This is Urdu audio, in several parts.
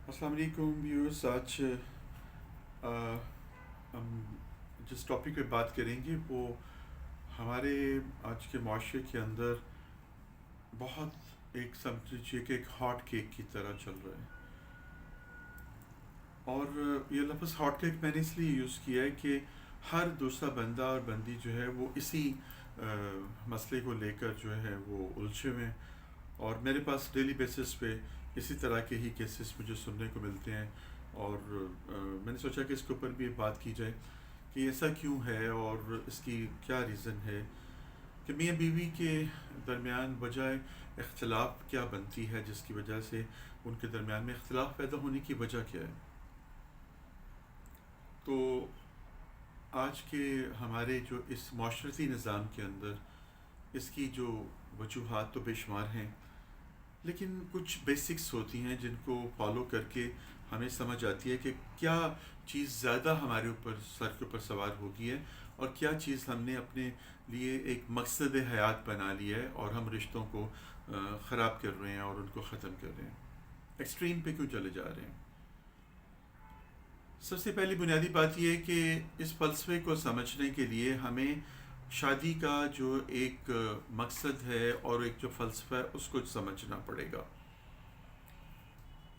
السلام علیکم ویورز. آج ہم جس ٹاپک پہ بات کریں گے وہ ہمارے آج کے معاشرے کے اندر بہت ایک سمجھیے کہ ایک ہاٹ کیک کی طرح چل رہا ہے. اور یہ لفظ ہاٹ کیک میں نے اس لیے یوز کیا ہے کہ ہر دوسرا بندہ اور بندی جو ہے وہ اسی مسئلے کو لے کر جو ہے وہ الجھے ہوئے ہیں. اور میرے پاس ڈیلی بیسس پہ اسی طرح کے ہی کیسز مجھے سننے کو ملتے ہیں. اور میں نے سوچا کہ اس کے اوپر بھی بات کی جائے کہ ایسا کیوں ہے اور اس کی کیا ریزن ہے کہ میاں بیوی کے درمیان وجہ اختلاف کیا بنتی ہے، جس کی وجہ سے ان کے درمیان میں اختلاف پیدا ہونے کی وجہ کیا ہے. تو آج کے ہمارے جو اس معاشرتی نظام کے اندر اس کی جو وجوہات تو بے شمار ہیں، لیکن کچھ بیسکس ہوتی ہیں جن کو فالو کر کے ہمیں سمجھ آتی ہے کہ کیا چیز زیادہ ہمارے اوپر سر کے اوپر سوار ہوگی ہے اور کیا چیز ہم نے اپنے لیے ایک مقصد حیات بنا لی ہے اور ہم رشتوں کو خراب کر رہے ہیں اور ان کو ختم کر رہے ہیں، ایکسٹریم پہ کیوں چلے جا رہے ہیں. سب سے پہلی بنیادی بات یہ ہے کہ اس فلسفے کو سمجھنے کے لیے ہمیں شادی کا جو ایک مقصد ہے اور ایک جو فلسفہ ہے اس کو سمجھنا پڑے گا.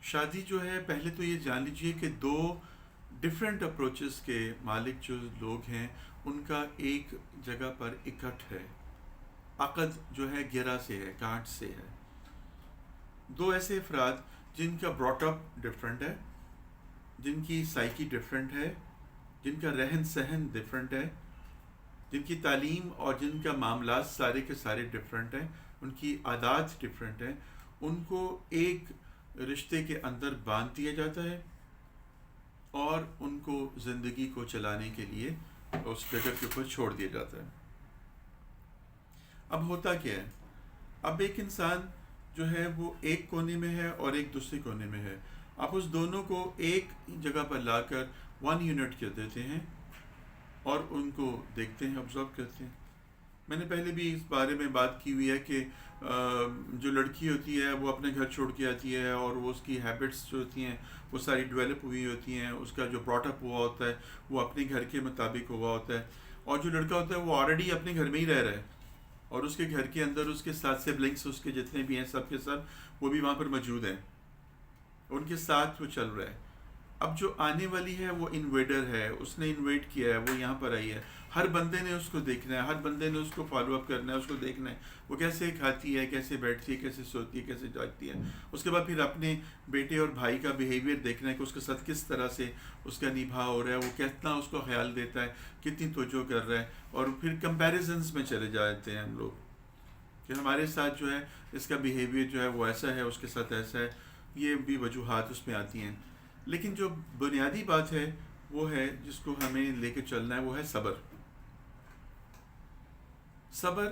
شادی جو ہے، پہلے تو یہ جان لیجئے کہ دو ڈفرینٹ اپروچز کے مالک جو لوگ ہیں ان کا ایک جگہ پر اکٹھ ہے. عقد جو ہے گرہ سے ہے، گانٹھ سے ہے. دو ایسے افراد جن کا براٹ اپ ڈفرینٹ ہے، جن کی سائیکی ڈفرینٹ ہے، جن کا رہن سہن ڈفرینٹ ہے، جن کی تعلیم اور جن کا معاملات سارے کے سارے ڈفرینٹ ہیں، ان کی عادات ڈفرینٹ ہیں، ان کو ایک رشتے کے اندر باندھ دیا جاتا ہے اور ان کو زندگی کو چلانے کے لیے اس جگہ کے اوپر چھوڑ دیا جاتا ہے. اب ہوتا کیا ہے؟ اب ایک انسان جو ہے وہ ایک کونے میں ہے اور ایک دوسرے کونے میں ہے. آپ اس دونوں کو ایک جگہ پر لا کر 1 یونٹ کر دیتے ہیں اور ان کو دیکھتے ہیں، آبزرو کرتے ہیں. میں نے پہلے بھی اس بارے میں بات کی ہوئی ہے کہ جو لڑکی ہوتی ہے وہ اپنے گھر چھوڑ کے آتی ہے اور وہ اس کی ہیبٹس جو ہوتی ہیں وہ ساری ڈیولپ ہوئی ہوتی ہیں، اس کا جو براٹ اپ ہوا ہوتا ہے وہ اپنے گھر کے مطابق ہوا ہوتا ہے. اور جو لڑکا ہوتا ہے وہ آلریڈی اپنے گھر میں ہی رہ رہا ہے اور اس کے گھر کے اندر اس کے ساتھ سبلنگس اس کے جتنے بھی ہیں سب کے سب وہ بھی وہاں پر موجود ہیں، ان کے ساتھ وہ چل رہا ہے. اب جو آنے والی ہے وہ انویڈر ہے، اس نے انویٹ کیا ہے، وہ یہاں پر آئی ہے. ہر بندے نے اس کو دیکھنا ہے، ہر بندے نے اس کو فالو اپ کرنا ہے، اس کو دیکھنا ہے وہ کیسے کھاتی ہے، کیسے بیٹھتی ہے، کیسے سوتی ہے، کیسے جاگتی ہے. اس کے بعد پھر اپنے بیٹے اور بھائی کا بیہیویئر دیکھنا ہے کہ اس کے ساتھ کس طرح سے اس کا نبھاؤ ہو رہا ہے، وہ کتنا اس کو خیال دیتا ہے، کتنی توجہ کر رہا ہے. اور پھر کمپیریزنس میں چلے جاتے ہیں ہم لوگ کہ ہمارے ساتھ جو ہے اس کا بیہیویئر جو ہے وہ ایسا ہے، اس کے ساتھ ایسا ہے. یہ بھی وجوہات اس میں آتی ہیں. لیکن جو بنیادی بات ہے وہ ہے جس کو ہمیں لے کے چلنا ہے، وہ ہے صبر. صبر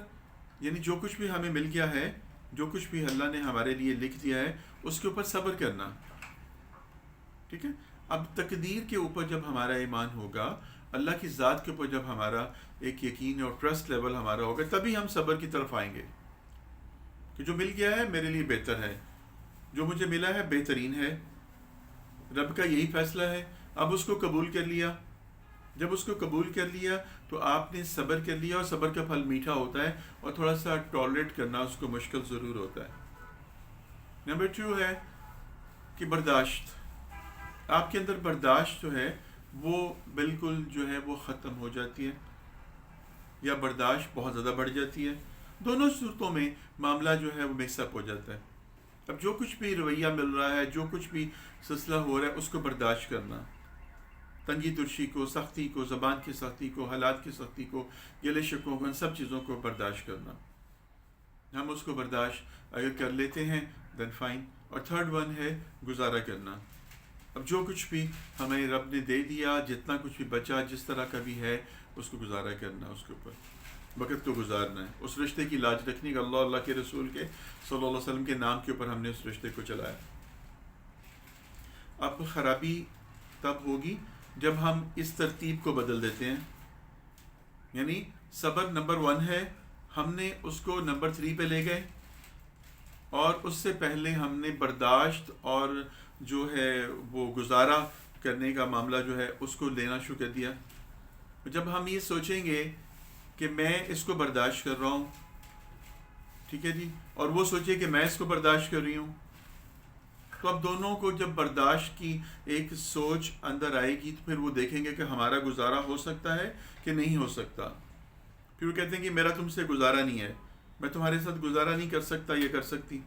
یعنی جو کچھ بھی ہمیں مل گیا ہے، جو کچھ بھی اللہ نے ہمارے لیے لکھ دیا ہے اس کے اوپر صبر کرنا. ٹھیک ہے. اب تقدیر کے اوپر جب ہمارا ایمان ہوگا، اللہ کی ذات کے اوپر جب ہمارا ایک یقین اور ٹرسٹ لیول ہمارا ہوگا، تبھی ہم صبر کی طرف آئیں گے کہ جو مل گیا ہے میرے لیے بہتر ہے، جو مجھے ملا ہے بہترین ہے، رب کا یہی فیصلہ ہے. اب اس کو قبول کر لیا. جب اس کو قبول کر لیا تو آپ نے صبر کر لیا، اور صبر کا پھل میٹھا ہوتا ہے اور تھوڑا سا ٹالریٹ کرنا اس کو مشکل ضرور ہوتا ہے. نمبر 2 ہے کہ برداشت. آپ کے اندر برداشت جو ہے وہ بالکل جو ہے وہ ختم ہو جاتی ہے یا برداشت بہت زیادہ بڑھ جاتی ہے. دونوں صورتوں میں معاملہ جو ہے وہ مکس اپ ہو جاتا ہے. اب جو کچھ بھی رویہ مل رہا ہے، جو کچھ بھی سلسلہ ہو رہا ہے اس کو برداشت کرنا، تنگی ترشی کو، سختی کو، زبان کی سختی کو، حالات کی سختی کو، گلے شکوں کو، ان سب چیزوں کو برداشت کرنا. ہم اس کو برداشت اگر کر لیتے ہیں دین فائن. اور تھرڈ ون ہے گزارا کرنا. اب جو کچھ بھی ہمیں رب نے دے دیا، جتنا کچھ بھی بچا، جس طرح کا بھی ہے، اس کو گزارا کرنا، اس کے اوپر وقت کو گزارنا ہے. اس رشتے کی لاج رکھنی کہ اللہ کے رسول کے صلی اللہ علیہ وسلم کے نام کے اوپر ہم نے اس رشتے کو چلایا. اب خرابی تب ہوگی جب ہم اس ترتیب کو بدل دیتے ہیں. یعنی صبر نمبر 1 ہے، ہم نے اس کو نمبر 3 پہ لے گئے، اور اس سے پہلے ہم نے برداشت اور جو ہے وہ گزارا کرنے کا معاملہ جو ہے اس کو لینا شروع کر دیا. جب ہم یہ سوچیں گے کہ میں اس کو برداشت کر رہا ہوں, ٹھیک ہے جی, اور وہ سوچے کہ میں اس کو برداشت کر رہی ہوں, تو اب دونوں کو جب برداشت کی ایک سوچ اندر آئے گی تو پھر وہ دیکھیں گے کہ ہمارا گزارا ہو سکتا ہے کہ نہیں ہو سکتا. پھر وہ کہتے ہیں کہ میرا تم سے گزارا نہیں ہے, میں تمہارے ساتھ گزارا نہیں کر سکتا یا کر سکتی.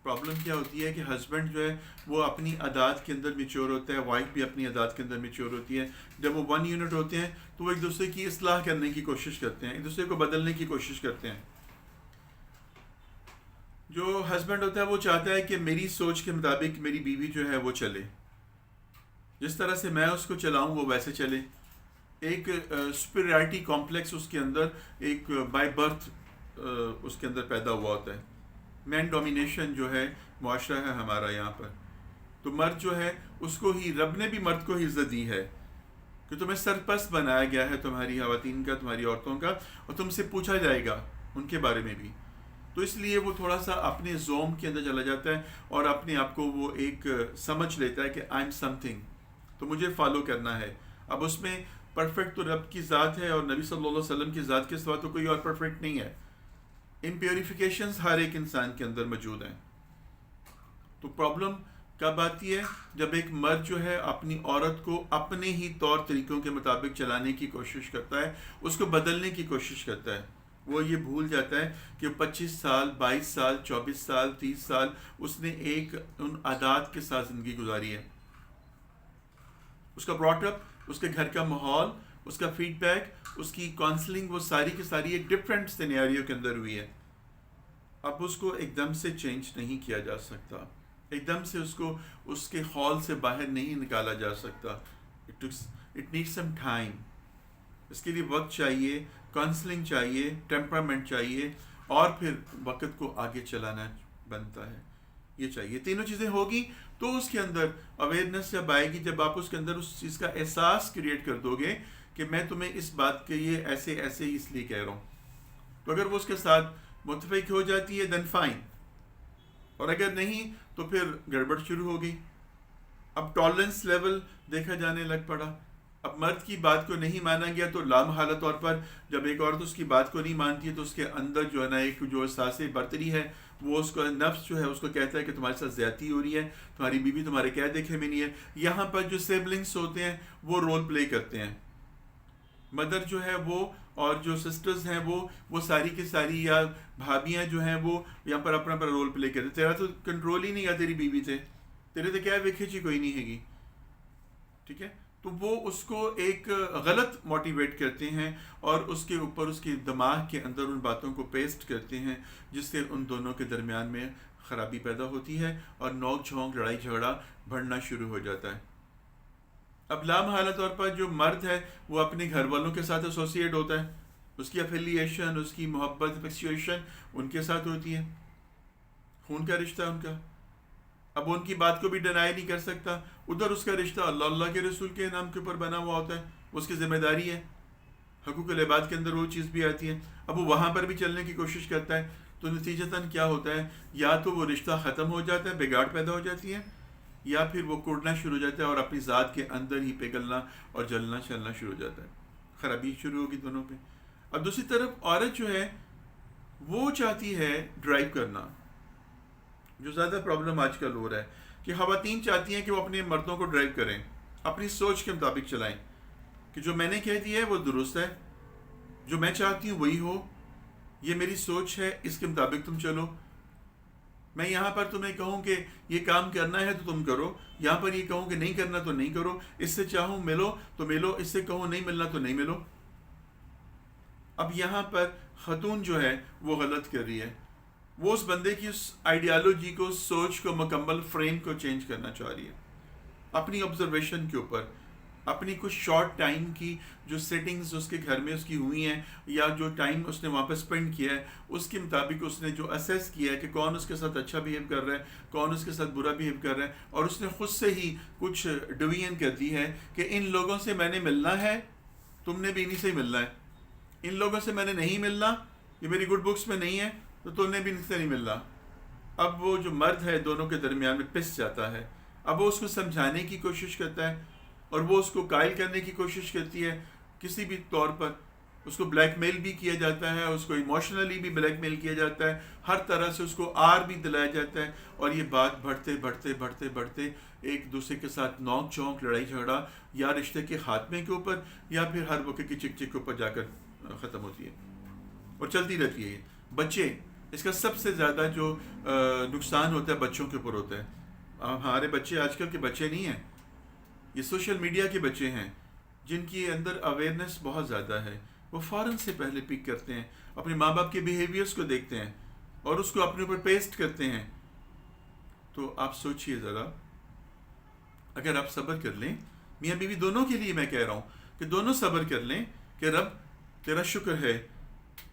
پرابلم کیا ہوتی ہے کہ ہسبینڈ جو ہے وہ اپنی عادات کے اندر میچور ہوتا ہے, وائف بھی اپنی عادات کے اندر میچور ہوتی ہے. جب وہ 1 یونٹ ہوتے ہیں تو وہ ایک دوسرے کی اصلاح کرنے کی کوشش کرتے ہیں, ایک دوسرے کو بدلنے کی کوشش کرتے ہیں. جو ہسبینڈ ہوتا ہے وہ چاہتا ہے کہ میری سوچ کے مطابق میری بیوی جو ہے وہ چلے, جس طرح سے میں اس کو چلاؤں وہ ویسے چلے. ایک سپیریارٹی کمپلیکس اس کے اندر ایک بائی برتھ اس کے اندر پیدا ہوا ہوتا ہے. مین ڈومینیشن جو ہے معاشرہ ہے ہمارا یہاں پر, تو مرد جو ہے اس کو ہی رب نے بھی مرد کو ہی عزت دی ہے کہ تمہیں سرپرست بنایا گیا ہے تمہاری خواتین کا, تمہاری عورتوں کا, اور تم سے پوچھا جائے گا ان کے بارے میں بھی. تو اس لیے وہ تھوڑا سا اپنے زوم کے اندر چلا جاتا ہے اور اپنے آپ کو وہ ایک سمجھ لیتا ہے کہ آئی ایم سم تھنگ, تو مجھے فالو کرنا ہے. اب اس میں پرفیکٹ تو رب کی ذات ہے اور نبی صلی اللہ علیہ وسلم کی ذات کے سوا تو کوئی اور پرفیکٹ نہیں ہے. امپیوریفیکیشنز ہر ایک انسان کے اندر موجود ہیں. تو پرابلم کب آتی ہے؟ جب ایک مرد جو ہے اپنی عورت کو اپنے ہی طور طریقوں کے مطابق چلانے کی کوشش کرتا ہے, اس کو بدلنے کی کوشش کرتا ہے. وہ یہ بھول جاتا ہے کہ 25 سال 22 سال 24 سال 30 سال اس نے ایک ان عادات کے ساتھ زندگی گزاری ہے. اس کا براٹ اپ, اس کے گھر کا ماحول, اس کا فیڈ بیک, اس کی کاؤنسلنگ, وہ ساری کی ساری ایک ڈفرینٹ سینیریو کے اندر ہوئی ہے. اب اس کو ایک دم سے چینج نہیں کیا جا سکتا, ایک دم سے اس کو اس کے ہال سے باہر نہیں نکالا جا سکتا. It need some time. اس کے لیے وقت چاہیے, کاؤنسلنگ چاہیے, ٹیمپرامنٹ چاہیے, اور پھر وقت کو آگے چلانا بنتا ہے. یہ چاہیے, تینوں چیزیں ہوگی تو اس کے اندر اویئرنیس جب آئے گی, جب آپ اس کے اندر اس چیز کا احساس کریٹ کر دو گے کہ میں تمہیں اس بات کے یہ ایسے ایسے ہی اس لیے کہہ رہا ہوں, تو اگر وہ اس کے ساتھ متفق ہو جاتی ہے دین فائن, اور اگر نہیں تو پھر گڑبڑ شروع ہو گئی. اب ٹالرنس لیول دیکھا جانے لگ پڑا. اب مرد کی بات کو نہیں مانا گیا تو لامحالہ طور پر جب ایک عورت اس کی بات کو نہیں مانتی ہے تو اس کے اندر جو ہے نا ایک جو احساس برتری ہے, وہ اس کا نفس جو ہے اس کو کہتا ہے کہ تمہارے ساتھ زیادتی ہو رہی ہے, تمہاری بیوی تمہارے کیا دیکھے میں نہیں ہے. یہاں پر جو سبلنگس ہوتے ہیں وہ رول پلے کرتے ہیں. مدر جو ہے وہ اور جو سسٹرز ہیں وہ ساری کی ساری یا بھابیاں جو ہیں وہ یہاں پر اپنا رول پلے کرتے. تیرا تو کنٹرول ہی نہیں ہے تیری بیوی سے, تیرے تو کیا ویکھیچی کوئی نہیں ہے گی, ٹھیک ہے. تو وہ اس کو ایک غلط موٹیویٹ کرتے ہیں اور اس کے اوپر اس کے دماغ کے اندر ان باتوں کو پیسٹ کرتے ہیں, جس سے ان دونوں کے درمیان میں خرابی پیدا ہوتی ہے اور نوک جھونک لڑائی جھگڑا بڑھنا شروع ہو جاتا ہے. اب لامحالہ طور پر جو مرد ہے وہ اپنے گھر والوں کے ساتھ ایسوسیٹ ہوتا ہے, اس کی افیلیشن, اس کی محبت, افیکسیویشن ان کے ساتھ ہوتی ہے, خون کا رشتہ ان کا. اب ان کی بات کو بھی ڈینائی نہیں کر سکتا. ادھر اس کا رشتہ اللہ کے رسول کے نام کے اوپر بنا ہوا ہوتا ہے, اس کی ذمہ داری ہے. حقوق العباد کے اندر وہ چیز بھی آتی ہے. اب وہ وہاں پر بھی چلنے کی کوشش کرتا ہے, تو نتیجتاً کیا ہوتا ہے, یا تو وہ رشتہ ختم ہو جاتا ہے, بگاڑ پیدا ہو جاتی ہے, یا پھر وہ کوڑنا شروع ہو جاتا ہے اور اپنی ذات کے اندر ہی پگھلنا اور جلنا چلنا شروع ہو جاتا ہے. خرابی شروع ہوگی دونوں پہ. اب دوسری طرف عورت جو ہے وہ چاہتی ہے ڈرائیو کرنا, جو زیادہ پرابلم آج کل ہو رہا ہے کہ خواتین چاہتی ہیں کہ وہ اپنے مردوں کو ڈرائیو کریں, اپنی سوچ کے مطابق چلائیں, کہ جو میں نے کہہ دیا ہے وہ درست ہے, جو میں چاہتی ہوں وہی ہو, یہ میری سوچ ہے, اس کے مطابق تم چلو. میں یہاں پر تمہیں کہوں کہ یہ کام کرنا ہے تو تم کرو, یہاں پر یہ کہوں کہ نہیں کرنا تو نہیں کرو, اس سے چاہوں ملو تو ملو, اس سے کہوں نہیں ملنا تو نہیں ملو. اب یہاں پر خاتون جو ہے وہ غلط کر رہی ہے, وہ اس بندے کی اس آئیڈیالوجی کو, سوچ کو, مکمل فریم کو چینج کرنا چاہ رہی ہے اپنی آبزرویشن کے اوپر, اپنی کچھ شارٹ ٹائم کی جو سیٹنگز اس کے گھر میں اس کی ہوئی ہیں, یا جو ٹائم اس نے وہاں پہ اسپینڈ کیا ہے, اس کے مطابق اس نے جو اسیس کیا ہے کہ کون اس کے ساتھ اچھا بیہیو کر رہا ہے, کون اس کے ساتھ برا بیہیو کر رہا ہے, اور اس نے خود سے ہی کچھ ڈویژن کر دی ہے کہ ان لوگوں سے میں نے ملنا ہے, تم نے بھی انہیں سے ہی ملنا ہے. ان لوگوں سے میں نے نہیں ملنا, یہ میری گڈ بکس میں نہیں ہے, تو تم نے بھی ان سے نہیں ملنا. اب وہ جو مرد ہے دونوں کے درمیان میں پس جاتا ہے. اب وہ اس کو سمجھانے کی کوشش کرتا ہے اور وہ اس کو قائل کرنے کی کوشش کرتی ہے کسی بھی طور پر. اس کو بلیک میل بھی کیا جاتا ہے, اس کو ایموشنلی بھی بلیک میل کیا جاتا ہے, ہر طرح سے اس کو آر بھی دلایا جاتا ہے, اور یہ بات بڑھتے بڑھتے بڑھتے بڑھتے ایک دوسرے کے ساتھ نوک چونک, لڑائی جھگڑا یا رشتے کے خاتمے کے اوپر یا پھر ہر وقت کی چک چک کے اوپر جا کر ختم ہوتی ہے اور چلتی رہتی ہے. بچے, اس کا سب سے زیادہ جو نقصان ہوتا ہے بچوں کے اوپر ہوتا ہے. ہمارے بچے آج کل کے بچے نہیں ہیں, یہ سوشل میڈیا کے بچے ہیں جن کی اندر اویئرنیس بہت زیادہ ہے. وہ فوراً سے پہلے پک کرتے ہیں, اپنے ماں باپ کے بیہیویئرس کو دیکھتے ہیں اور اس کو اپنے اوپر پیسٹ کرتے ہیں. تو آپ سوچئے ذرا, اگر آپ صبر کر لیں, میاں بیوی دونوں کے لیے میں کہہ رہا ہوں کہ دونوں صبر کر لیں کہ رب تیرا شکر ہے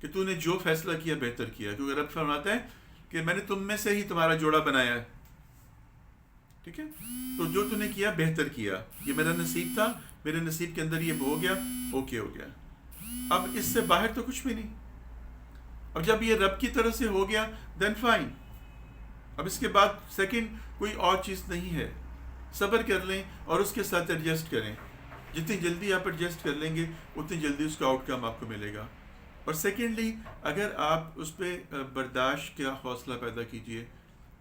کہ تو نے جو فیصلہ کیا بہتر کیا, کیونکہ رب فرماتا ہے کہ میں نے تم میں سے ہی تمہارا جوڑا بنایا ہے, ٹھیک ہے, تو جو تو نے کیا بہتر کیا, یہ میرا نصیب تھا, میرے نصیب کے اندر یہ ہو گیا, اوکے ہو گیا. اب اس سے باہر تو کچھ بھی نہیں. اب جب یہ رب کی طرف سے ہو گیا دین فائن. اب اس کے بعد سیکنڈ کوئی اور چیز نہیں ہے. صبر کر لیں اور اس کے ساتھ ایڈجسٹ کریں. جتنی جلدی آپ ایڈجسٹ کر لیں گے اتنی جلدی اس کا آؤٹ کم آپ کو ملے گا. اور سیکنڈلی اگر آپ اس پہ برداشت کا حوصلہ پیدا کیجئے,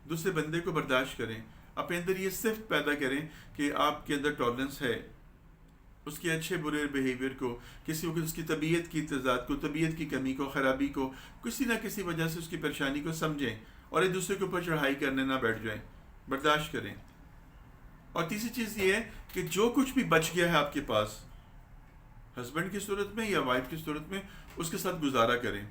دوسرے بندے کو برداشت کریں, اپنے اندر یہ صفت پیدا کریں کہ آپ کے اندر ٹالرنس ہے اس کے اچھے برے بیہیویئر کو, کسی وقت اس کی طبیعت کی تضاد کو, طبیعت کی کمی کو, خرابی کو, کسی نہ کسی وجہ سے اس کی پریشانی کو سمجھیں اور ایک دوسرے کے اوپر چڑھائی کرنے نہ بیٹھ جائیں, برداشت کریں. اور تیسری چیز یہ ہے کہ جو کچھ بھی بچ گیا ہے آپ کے پاس ہسبینڈ کی صورت میں یا وائف کی صورت میں, اس کے ساتھ گزارا کریں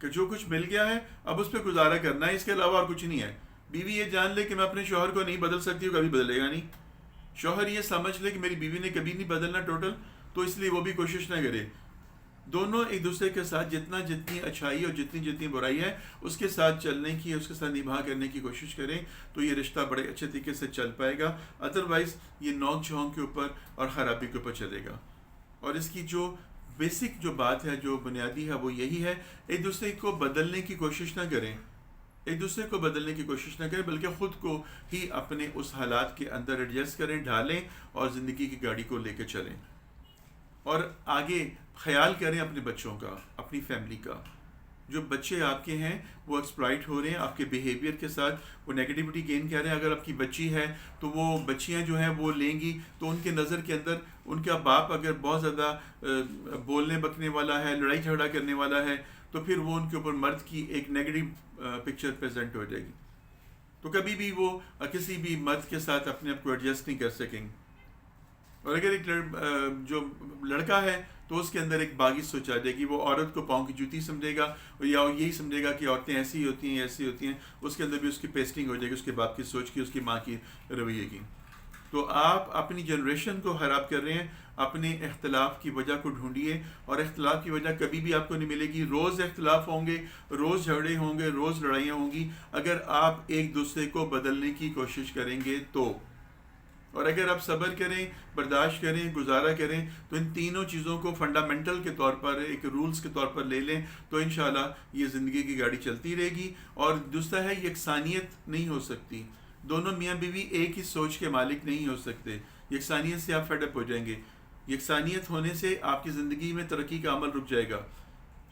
کہ جو کچھ مل گیا ہے اب اس پہ گزارا کرنا ہے, اس کے علاوہ اور کچھ نہیں ہے. بیوی یہ جان لے کہ میں اپنے شوہر کو نہیں بدل سکتی ہوں, کبھی بدلے گا نہیں. شوہر یہ سمجھ لے کہ میری بیوی نے کبھی نہیں بدلنا ٹوٹل, تو اس لیے وہ بھی کوشش نہ کرے. دونوں ایک دوسرے کے ساتھ جتنی اچھائی اور جتنی برائی ہے اس کے ساتھ چلنے کی, اس کے ساتھ نبھا کرنے کی کوشش کریں, تو یہ رشتہ بڑے اچھے طریقے سے چل پائے گا. ادروائز یہ نوک جھونک کے اوپر اور خرابی کے اوپر چلے گا. اور اس کی جو بیسک جو بات ہے, جو بنیادی ہے, وہ یہی ہے, ایک دوسرے کو بدلنے کی کوشش نہ کریں, ایک دوسرے کو بدلنے کی کوشش نہ کریں, بلکہ خود کو ہی اپنے اس حالات کے اندر ایڈجسٹ کریں, ڈھالیں اور زندگی کی گاڑی کو لے کے چلیں. اور آگے خیال کریں اپنے بچوں کا, اپنی فیملی کا. جو بچے آپ کے ہیں وہ ایکسپلائٹ ہو رہے ہیں آپ کے بیہیویئر کے ساتھ, وہ نیگیٹیوٹی گین کر رہے ہیں. اگر آپ کی بچی ہے تو وہ بچیاں جو ہیں وہ لیں گی تو ان کے نظر کے اندر ان کا باپ اگر بہت زیادہ بولنے بکنے والا ہے, لڑائی جھگڑا کرنے والا ہے, تو پھر وہ ان کے اوپر مرد کی ایک نیگیٹو پکچر پریزنٹ ہو جائے گی. تو کبھی بھی وہ کسی بھی مرد کے ساتھ اپنے آپ کو ایڈجسٹ نہیں کر سکیں گے. اور اگر ایک جو لڑکا ہے تو اس کے اندر ایک باغی سوچ آ جائے گی, وہ عورت کو پاؤں کی جوتی سمجھے گا یا یہی سمجھے گا کہ عورتیں ایسی ہوتی ہیں ایسی ہوتی ہیں. اس کے اندر بھی اس کی پیسٹنگ ہو جائے گی, اس کے باپ کی سوچ کی, اس کی ماں کی رویے کی. تو آپ اپنی جنریشن کو خراب کر رہے ہیں. اپنے اختلاف کی وجہ کو ڈھونڈیے, اور اختلاف کی وجہ کبھی بھی آپ کو نہیں ملے گی. روز اختلاف ہوں گے, روز جھگڑے ہوں گے, روز لڑائیاں ہوں گی, اگر آپ ایک دوسرے کو بدلنے کی کوشش کریں گے تو. اور اگر آپ صبر کریں, برداشت کریں, گزارا کریں, تو ان تینوں چیزوں کو فنڈامنٹل کے طور پر, ایک رولز کے طور پر لے لیں, تو انشاءاللہ یہ زندگی کی گاڑی چلتی رہے گی. اور دوسرا ہے, یکسانیت نہیں ہو سکتی. دونوں میاں بیوی ایک ہی سوچ کے مالک نہیں ہو سکتے. یکسانیت سے آپ فیڈ اپ ہو جائیں گے. یکسانیت ہونے سے آپ کی زندگی میں ترقی کا عمل رک جائے گا.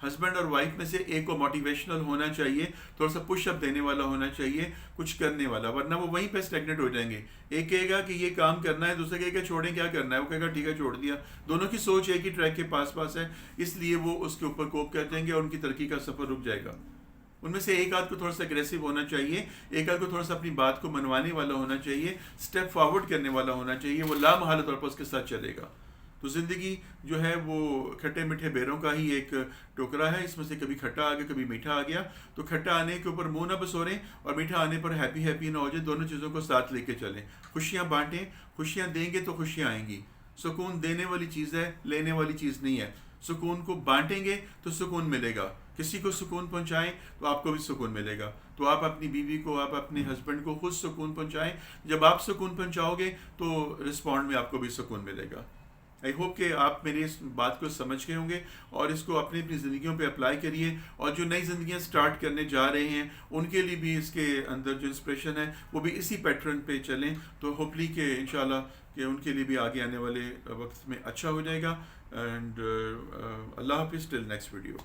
ہسبینڈ اور وائف میں سے ایک کو موٹیویشنل ہونا چاہیے, تھوڑا سا پش اپ دینے والا ہونا چاہیے, کچھ کرنے والا, ورنہ وہ وہیں پہ اسٹیگنیٹ ہو جائیں گے. ایک کہے گا کہ یہ کام کرنا ہے, دوسرا کہے گا چھوڑیں کیا کرنا ہے, وہ کہے گا ٹھیک ہے چھوڑ دیا. دونوں کی سوچ ایک ہی ٹریک کے پاس ہے, اس لیے وہ اس کے اوپر کوپ کر جائیں گے اور ان کی ترقی کا سفر رک جائے گا. ان میں سے ایک آدھ کو تھوڑا سا اگریسو ہونا چاہیے, ایک آدھ کو تھوڑا سا اپنی بات کو منوانے والا ہونا چاہیے, اسٹیپ فارورڈ کرنے والا ہونا چاہیے, وہ لامحالہ طور پر اس کے ساتھ چلے گا. تو زندگی جو ہے وہ کھٹے میٹھے بیروں کا ہی ایک ٹوکرا ہے, اس میں سے کبھی کھٹا آ گیا کبھی میٹھا آ گیا. تو کھٹا آنے کے اوپر منہ نہ بسوریں اور میٹھا آنے پر ہیپی نہ ہو جائے. دونوں چیزوں کو ساتھ لے کے چلیں, خوشیاں بانٹیں, خوشیاں دیں گے تو خوشیاں آئیں گی. سکون دینے والی چیز ہے, لینے والی چیز نہیں ہے. سکون کو بانٹیں گے تو سکون ملے گا, کسی کو سکون پہنچائیں تو آپ کو بھی سکون ملے گا. تو آپ اپنی بیوی کو, آپ اپنے ہسبینڈ کو خود سکون پہنچائیں. جب آپ سکون پہنچاؤ گے تو رسپونڈ میں آپ کو بھی سکون ملے گا. آئی ہوپ کہ آپ میری اس بات کو سمجھ گئے ہوں گے اور اس کو اپنی اپنی زندگیوں پہ اپلائی کریے، اور جو نئی زندگیاں سٹارٹ کرنے جا رہے ہیں ان کے لیے بھی اس کے اندر جو انسپریشن ہے وہ بھی اسی پیٹرن پہ چلیں، تو ہوپلی کہ انشاءاللہ کہ ان کے لیے بھی آگے آنے والے وقت میں اچھا ہو جائے گا. اینڈ اللہ حافظ ٹل نیکسٹ ویڈیو.